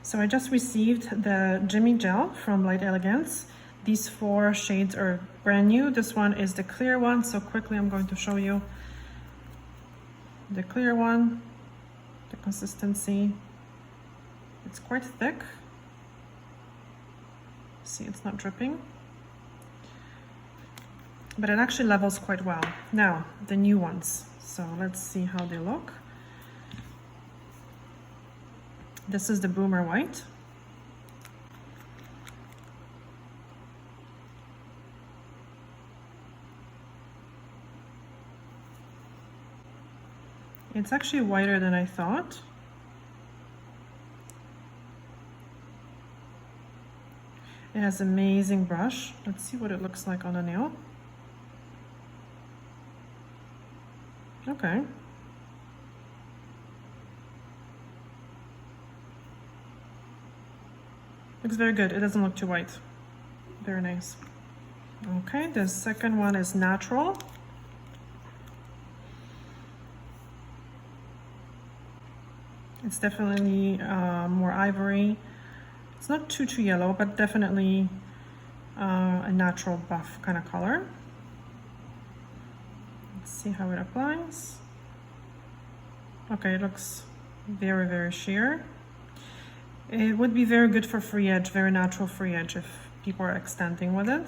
So I just received the Jimmygel from Light Elegance. These 4 shades are brand new. This one is the clear one, so quickly I'm going to show you the clear one, the consistency. It's quite thick. See, it's not dripping, but it actually levels quite well. Now, the new ones. So let's see how they look. This is the Boomer White. It's actually whiter than I thought. It has amazing brush. Let's see what it looks like on a nail. Okay. Looks very good. It doesn't look too white. Very nice. Okay, the second one is Natural. It's definitely more ivory. It's not too yellow, but definitely a natural buff kind of color. Let's see how it applies. Okay, it looks very sheer. It would be very good for free edge, very natural free edge if people are extending with it.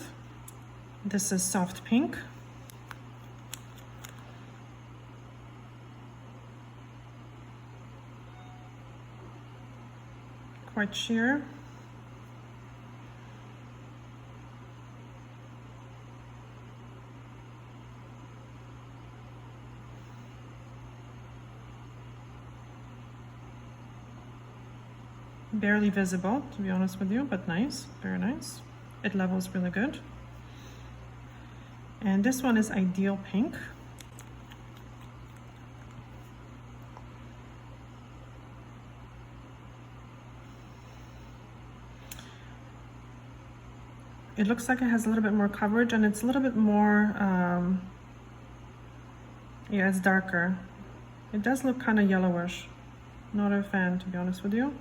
This is Soft Pink. Quite sheer. Barely visible, to be honest with you, but nice, very nice. It levels really good. And this one is Ideal Pink. It looks like it has a little bit more coverage, and it's a little bit more, yeah, it's darker. It does look kind of yellowish. Not a fan, to be honest with you,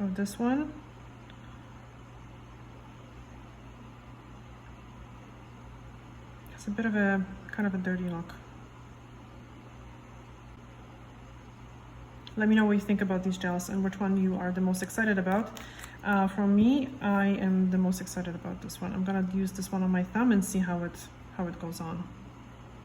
of this one. It's a bit of a kind of a dirty look. Let me know what you think about these gels and which one you are the most excited about. For me, I am the most excited about this one. I'm gonna use this one on my thumb and see how it goes on.